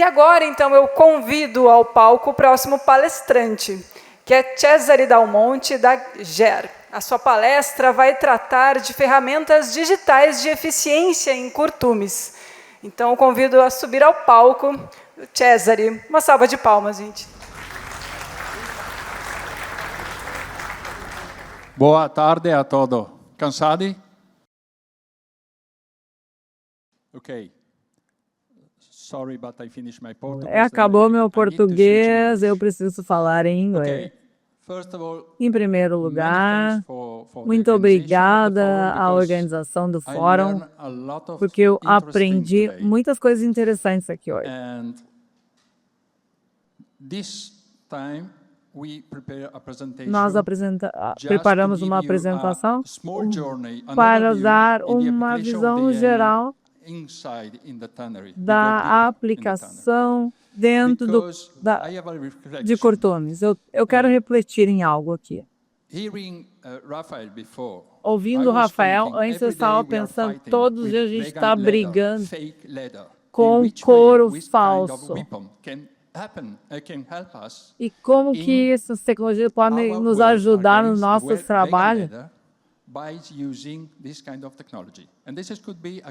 agora, então, eu convido ao palco o próximo palestrante, que é Cesare Dal Monte, da GER. A sua palestra vai tratar de ferramentas digitais de eficiência em curtumes. Então, eu convido a subir ao palco o Cesare. Uma salva de palmas, gente. Boa tarde a todos. Cansado? Ok. Sorry, but I finished my Portuguese. Acabou meu português, eu preciso falar em inglês. Em primeiro lugar, muito obrigada à organização do fórum, porque eu aprendi muitas coisas interessantes aqui hoje. Nós preparamos uma apresentação para dar uma visão geral da aplicação dentro de curtumes. Eu quero refletir em algo aqui. Ouvindo o Rafael, antes eu estava pensando, todos os dias a gente está brigando com couro falso. E como que essas tecnologias podem nos ajudar no nosso trabalho?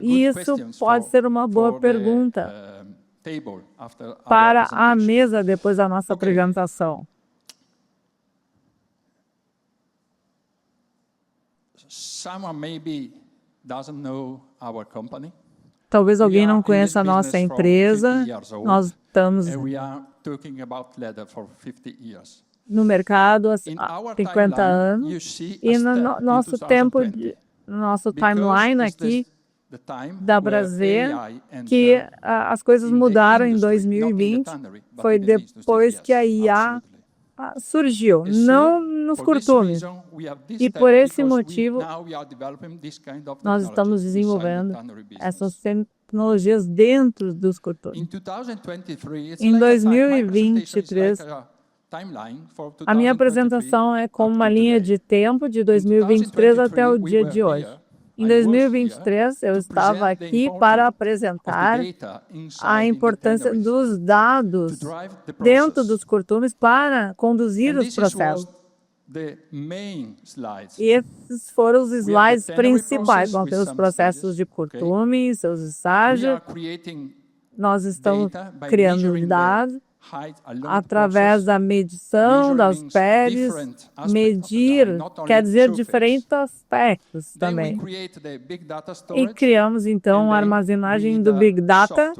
E isso pode ser uma boa pergunta para a mesa depois da nossa apresentação. Talvez alguém não conheça a nossa empresa. Nós estamos no mercado há 50 anos. E no nosso tempo, no nosso timeline aqui, dá para ver que as coisas mudaram em 2020. Foi depois que a IA surgiu, não nos curtumes. E por esse motivo, nós estamos desenvolvendo essas tecnologias dentro dos curtumes. Em 2023, a minha apresentação é como uma linha de tempo de 2023 até o dia de hoje. Em 2023, eu estava aqui para apresentar a importância dos dados dentro dos curtumes para conduzir os processos. E esses foram os slides principais. Vão ter os processos de curtume, seus estágios. Nós estamos criando dados através da medição das peles. Medir quer dizer diferentes aspectos também. E criamos, então, a armazenagem do Big Data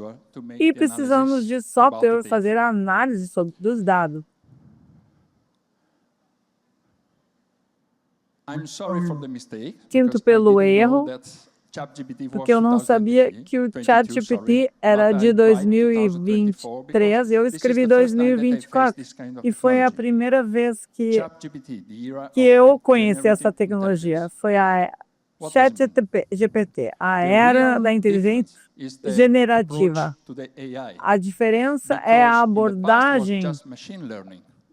e precisamos de software para fazer a análise dos dados. Sinto pelo erro, porque eu não sabia que o ChatGPT era de 2023, eu escrevi 2024, e foi a primeira vez que eu conheci essa tecnologia. Foi a ChatGPT, a era da inteligência generativa. A diferença é a abordagem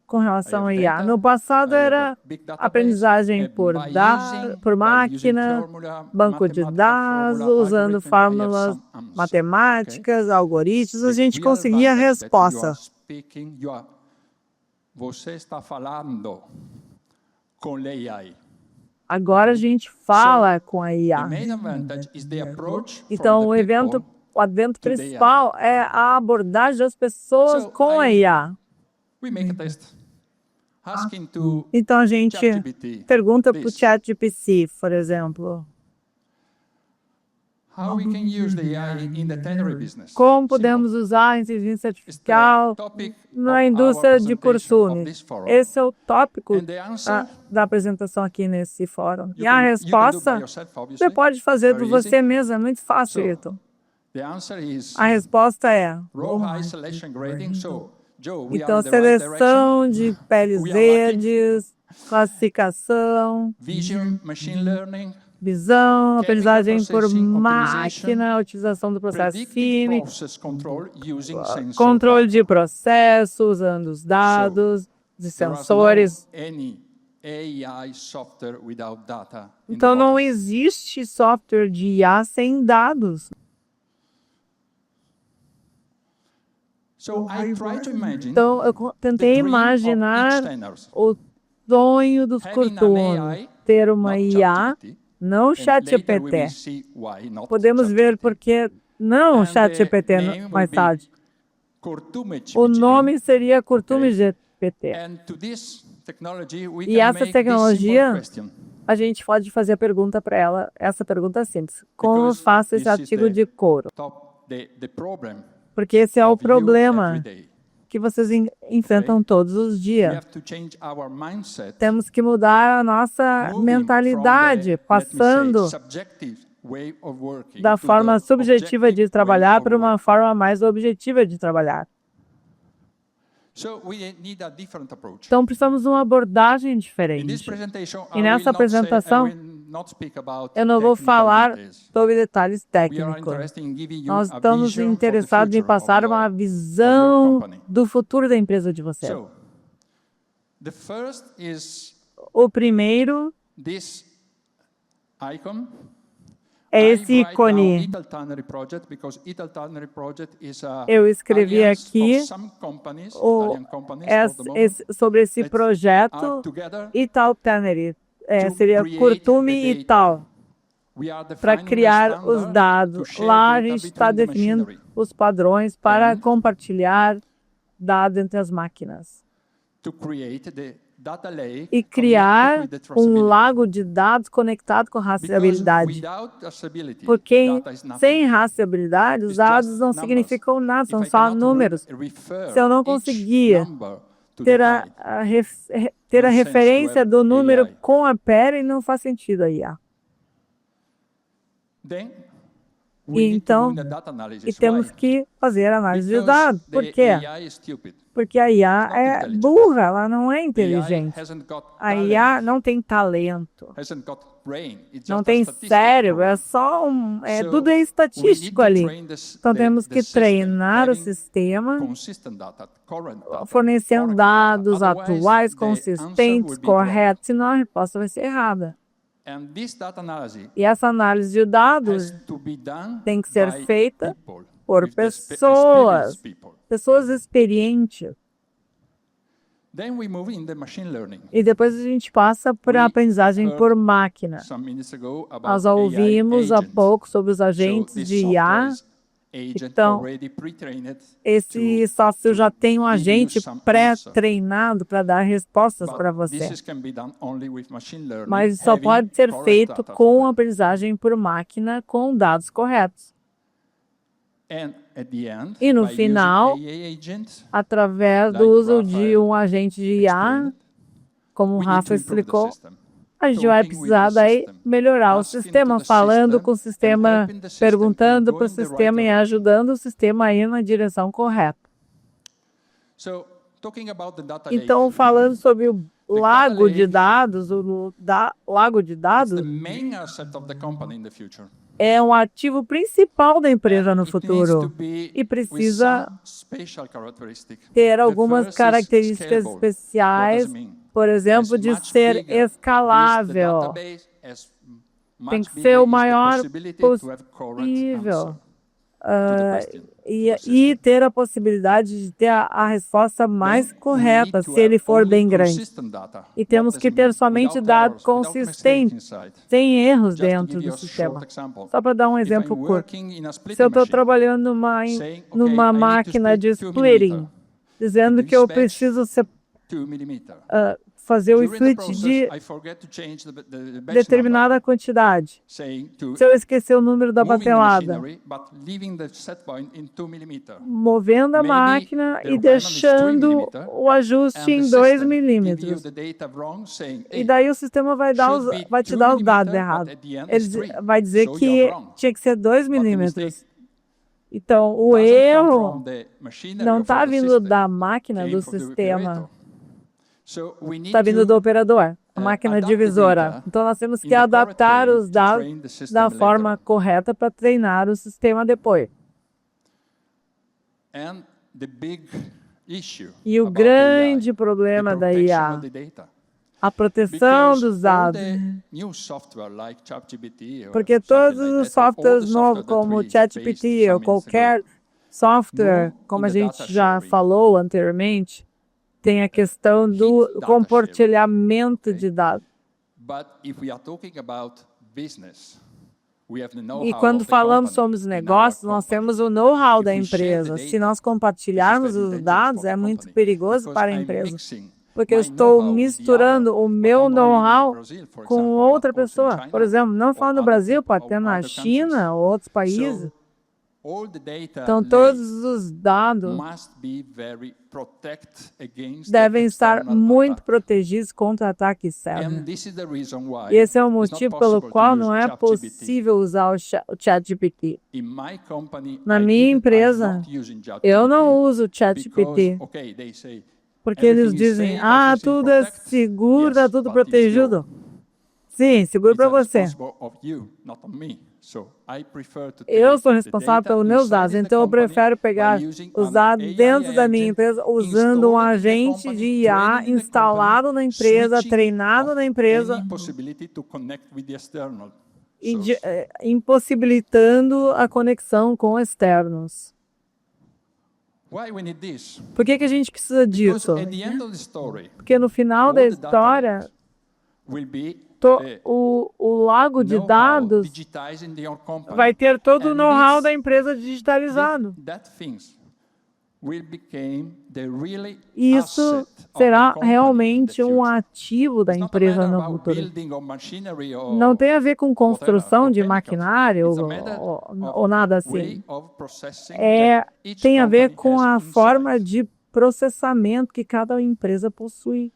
com relação ao IA. No passado era aprendizagem por máquina, banco de dados, usando fórmulas matemáticas, algoritmos, a gente conseguia a resposta. Você está falando com a AI. Agora a gente fala com a IA. Então o advento principal é a abordagem das pessoas com a IA. Então a gente pergunta para o ChatGPT, por exemplo, como podemos usar a inteligência artificial na indústria de curtumes? Esse é o tópico da apresentação aqui nesse fórum. E a resposta, você pode fazer por você mesmo, é muito fácil, Ito. A resposta é... Então, seleção de peles verdes, classificação, visão, aprendizagem por máquina, utilização do processo químico, controle de processo, usando os dados, de sensores. Então, não existe software de IA sem dados. Então, eu tentei imaginar o sonho dos Curtume, ter uma IA, não ChatGPT. Podemos ver porque não ChatGPT mais tarde. O nome seria Curtume GPT. E essa tecnologia, a gente pode fazer a pergunta para ela, essa pergunta simples. Como eu faço esse artigo de couro? Porque esse é o problema que vocês enfrentam todos os dias. Temos que mudar a nossa mentalidade, passando da forma subjetiva de trabalhar para uma forma mais objetiva de trabalhar. Então, precisamos de uma abordagem diferente. E nessa apresentação, eu não vou falar sobre detalhes técnicos. Nós estamos interessados em passar uma visão do futuro da empresa de vocês. O primeiro é esse ícone. Eu escrevi aqui sobre esse projeto Ital Tannery. Seria Curtume e Tal, para criar os dados. Lá a gente está definindo os padrões para compartilhar dados entre as máquinas. E criar um lago de dados conectado com rastreabilidade. Porque sem rastreabilidade, os dados não significam nada, são só números. Se eu não conseguir ter a referência do número com a pere, não faz sentido aí. Então, temos que fazer análise de dados. Por quê? Porque a IA é burra, ela não é inteligente. A IA não tem talento, não tem cérebro, tudo é estatístico ali. Então temos que treinar o sistema, fornecendo dados atuais, consistentes, corretos, senão a resposta vai ser errada. E essa análise de dados tem que ser feita por pessoas experientes. E depois a gente passa para a aprendizagem por máquina. Nós ouvimos há pouco sobre os agentes de IA. Então, esse software já tem um agente pré-treinado para dar respostas para você. Mas só pode ser feito com aprendizagem por máquina com dados corretos. E no final, através do uso de um agente de IA, como o Rafa explicou, a gente vai precisar daí melhorar o sistema, falando com o sistema, perguntando para o sistema e ajudando o sistema a ir na direção correta. Então, falando sobre o lago de dados, é um ativo principal da empresa no futuro e precisa ter algumas características especiais, por exemplo, de ser escalável. Tem que ser o maior possível. E ter a possibilidade de ter a resposta mais correta, se ele for bem grande. E temos que ter somente dados consistentes, sem erros dentro do sistema. Só para dar um exemplo curto. Se eu estou trabalhando numa máquina de splitting, dizendo que eu preciso fazer o switch de determinada quantidade. Se eu esquecer o número da batelada, movendo a máquina e deixando o ajuste em 2 milímetros. E daí o sistema vai te dar os dados errados. Ele vai dizer que tinha que ser 2 milímetros. Então, o erro não está vindo da máquina, do sistema. Está vindo do operador, a máquina divisora. Então, nós temos que adaptar os dados da forma correta para treinar o sistema depois. E o grande problema da IA, a proteção dos dados. Porque todos os softwares novos, como o ChatGPT ou qualquer Software, como a gente já falou anteriormente, tem a questão do compartilhamento de dados. E quando falamos sobre os negócios, nós temos o know-how da empresa. Se nós compartilharmos os dados, é muito perigoso para a empresa, porque eu estou misturando o meu know-how com outra pessoa. Por exemplo, não falando no Brasil, pode ter na China ou outros países. Então, todos os dados devem estar muito protegidos contra ataques externos. E esse é o motivo pelo qual não é possível usar o ChatGPT. Na minha empresa, eu não uso o ChatGPT. Porque eles dizem, tudo é seguro, está tudo protegido. Sim, seguro para você. Eu sou responsável pelos meus dados, então eu prefiro pegar os dados dentro da minha empresa usando um agente de IA instalado na empresa, treinado na empresa, e impossibilitando a conexão com externos. Por que a gente precisa disso? Porque no final da história, o lago de dados vai ter todo o know-how da empresa digitalizado. Isso será realmente um ativo da empresa no futuro. Não tem a ver com construção de maquinário ou nada assim. Tem a ver com a forma de processamento que cada empresa possui.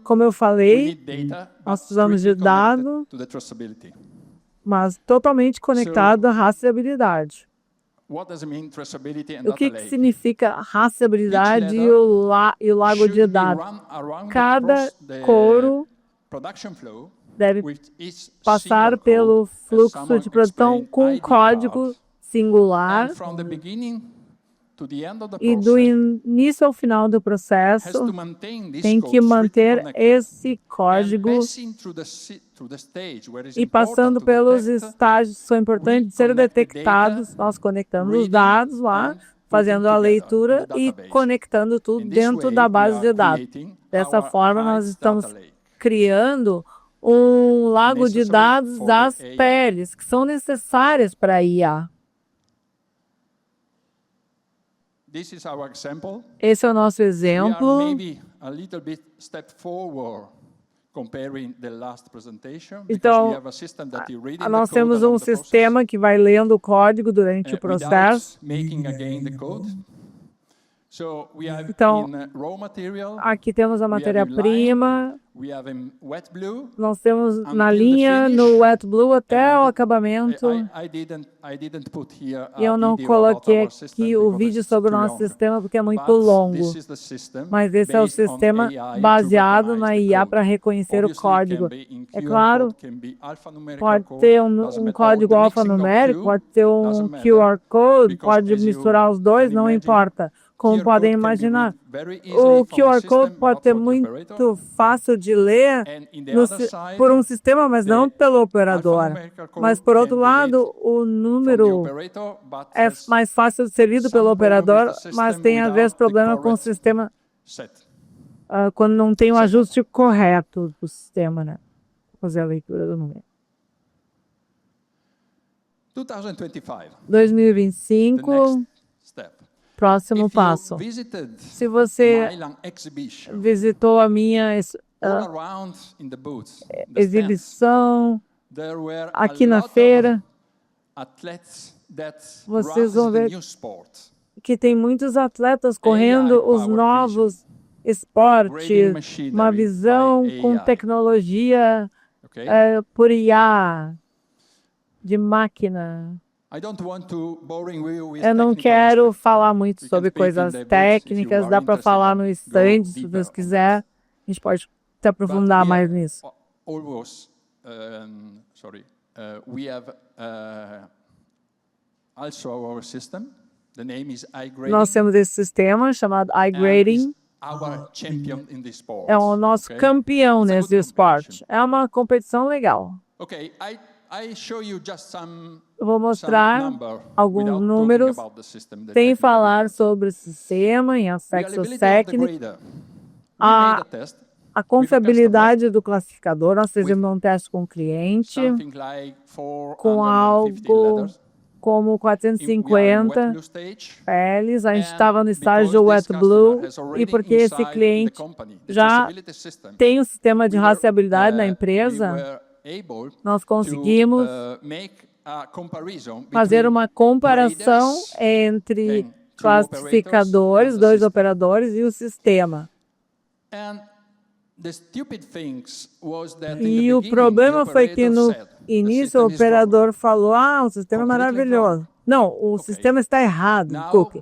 Como eu falei, nós precisamos de dados, mas totalmente conectado à rastreabilidade. O que significa rastreabilidade e o lago de dados? Cada coro deve passar pelo fluxo de produção com um código singular, e do início ao final do processo tem que manter esse código e passando pelos estágios que são importantes de serem detectados. Nós conectamos os dados lá, fazendo a leitura e conectando tudo dentro da base de dados. Dessa forma, nós estamos criando um lago de dados das peles que são necessárias para a IA. Esse é o nosso exemplo. Então, nós temos um sistema que vai lendo o código durante o processo. Então, aqui temos a matéria-prima. Nós temos na linha, no Wet Blue até o acabamento. E eu não coloquei aqui o vídeo sobre o nosso sistema porque é muito longo. Mas esse é o sistema baseado na IA para reconhecer o código. É claro, pode ter um código alfanumérico, pode ter um QR Code, pode misturar os dois, não importa. Como podem imaginar, o QR Code pode ser muito fácil de ler por um sistema, mas não pelo operador. Mas, por outro lado, o número é mais fácil de ser lido pelo operador, mas tem, às vezes, problema com o sistema quando não tem o ajuste correto do sistema, né? Fazer a leitura do número. 2025. Próximo passo. Se você visitou a minha exibição aqui na feira, vocês vão ver que tem muitos atletas correndo os novos esportes, uma visão com tecnologia por IA, de máquina. Eu não quero falar muito sobre coisas técnicas, dá para falar no stand, se Deus quiser, a gente pode se aprofundar mais nisso. Nós temos esse sistema chamado iGrading. É o nosso campeão nesse esporte. É uma competição legal. Eu vou mostrar alguns números sem falar sobre o sistema em aspectos técnicos. A confiabilidade do classificador, nós fizemos um teste com o cliente, com algo como 450 peles. A gente estava no estágio Wet Blue, e porque esse cliente já tem um sistema de rastreabilidade na empresa, nós conseguimos fazer uma comparação entre classificadores, 2 operadores, e o sistema. E o problema foi que no início o operador falou, o sistema é maravilhoso. Não, o sistema está errado, cookie.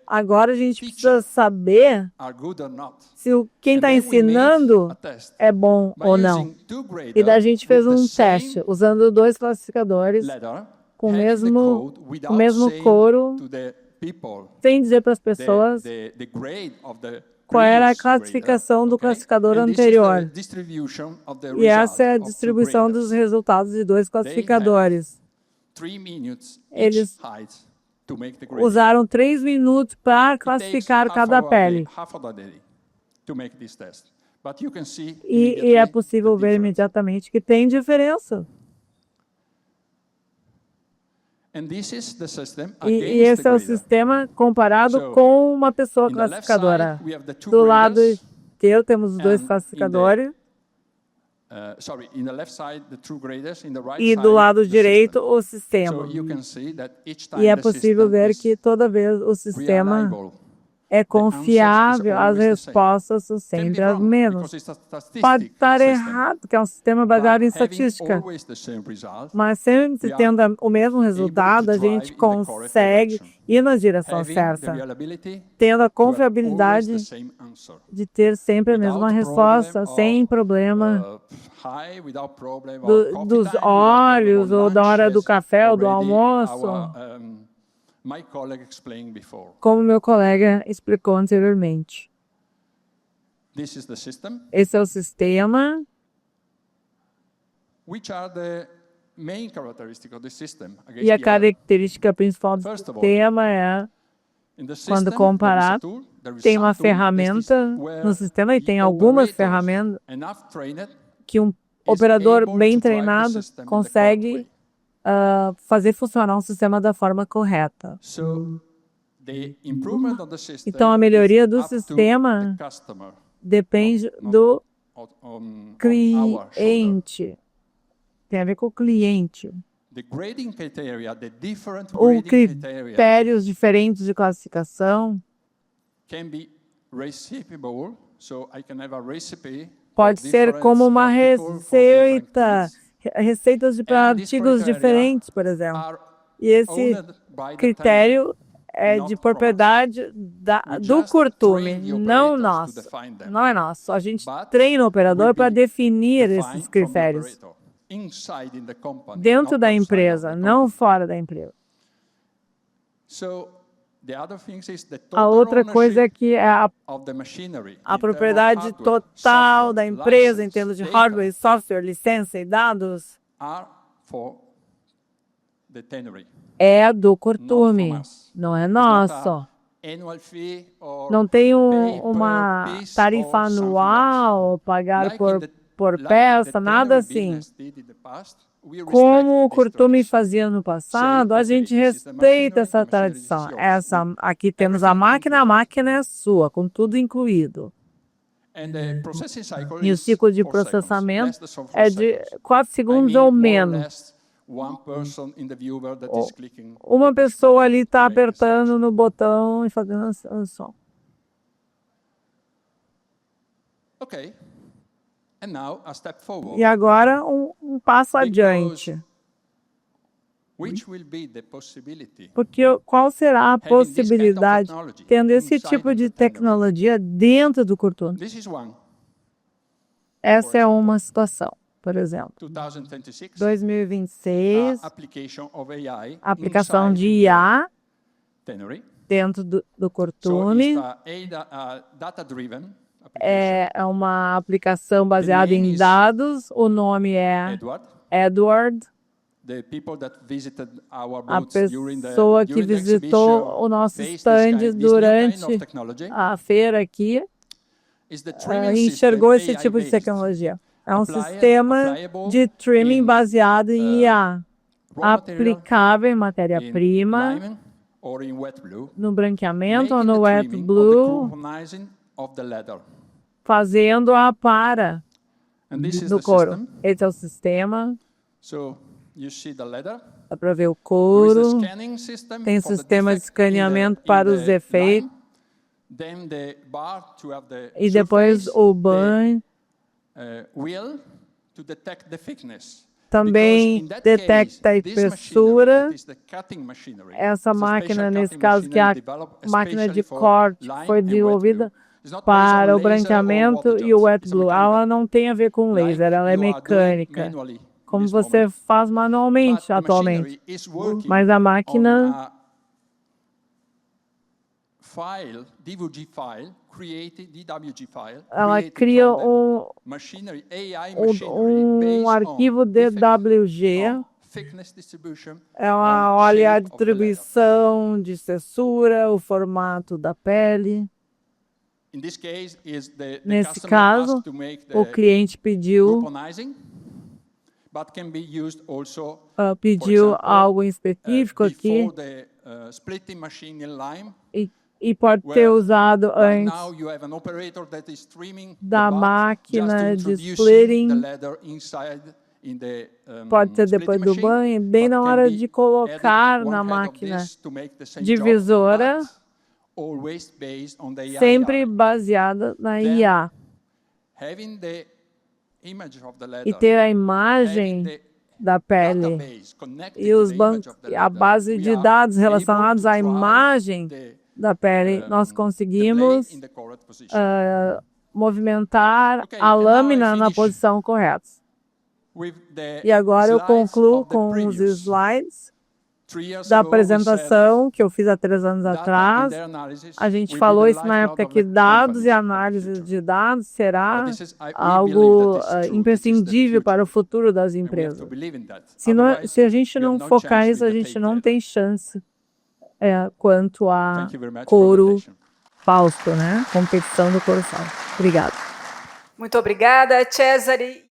Agora a gente precisa saber se quem está ensinando é bom ou não. E daí a gente fez um teste usando 2 classificadores com o mesmo coro, sem dizer para as pessoas qual era a classificação do classificador anterior. E essa é a distribuição dos resultados de 2 classificadores. Eles usaram 3 minutos para classificar cada pele. E é possível ver imediatamente que tem diferença. E esse é o sistema comparado com uma pessoa classificadora. Do lado esquerdo temos os 2 classificadores. E do lado direito o sistema. E é possível ver que toda vez o sistema é confiável, as respostas são sempre as mesmas. Pode estar errado, porque é um sistema baseado em estatística. Mas sempre tendo o mesmo resultado, a gente consegue ir na direção certa, tendo a confiabilidade de ter sempre a mesma resposta, sem problema dos olhos, ou da hora do café, ou do almoço. Como meu colega explicou anteriormente. Esse é o sistema. E a característica principal do sistema é, quando comparado, tem uma ferramenta no sistema, e tem algumas ferramentas que um operador bem treinado consegue fazer funcionar um sistema da forma correta. Então, a melhoria do sistema depende do cliente. Tem a ver com o cliente. Os critérios diferentes de classificação pode ser como uma receita. Receitas de artigos diferentes, por exemplo. E esse critério é de propriedade do curtume, não nosso. Não é nosso. A gente treina o operador para definir esses critérios dentro da empresa, não fora da empresa. A outra coisa é que é a propriedade total da empresa, em termos de hardware, software, licença e dados, é do curtume, não é nosso. Não tem uma tarifa anual, pagar por peça, nada assim. Como o curtume fazia no passado, a gente respeita essa tradição. Aqui temos a máquina é sua, com tudo incluído. E o ciclo de processamento é de 4 segundos ou menos. Uma pessoa ali está apertando no botão e fazendo um som. E agora um passo adiante. Porque qual será a possibilidade tendo esse tipo de tecnologia dentro do curtume? Essa é uma situação, por exemplo. 2026, aplicação de IA dentro do curtume. É uma aplicação baseada em dados. O nome é Edward. A pessoa que visitou o nosso stand durante a feira aqui enxergou esse tipo de tecnologia. É um sistema de trimming baseado em IA, aplicável em matéria-prima, no branqueamento ou no wet blue, fazendo a para do couro. Esse é o sistema. Dá para ver o couro. Tem sistema de escaneamento para os efeitos. E depois o ban também detecta a espessura. Essa máquina, nesse caso, que é a máquina de corte, foi desenvolvida para o branqueamento e o wet blue. Ela não tem a ver com laser, ela é mecânica, como você faz manualmente atualmente. Mas a máquina ela cria um arquivo DWG. Ela olha a distribuição de espessura, o formato da pele. Nesse caso, o cliente pediu algo específico aqui e pode ter usado antes da máquina de splitting, pode ser depois do banho, bem na hora de colocar na máquina divisora, sempre baseada na IA. E ter a imagem da pele e os bancos, a base de dados relacionados à imagem da pele, nós conseguimos movimentar a lâmina na posição correta. E agora eu concluo com os slides da apresentação que eu fiz há 3 anos atrás. A gente falou isso na época que dados e análise de dados será algo imprescindível para o futuro das empresas. Se a gente não focar nisso, a gente não tem chance quanto a couro Fausto, né? Competição do couro Fausto. Obrigada. Muito obrigada, Cesare.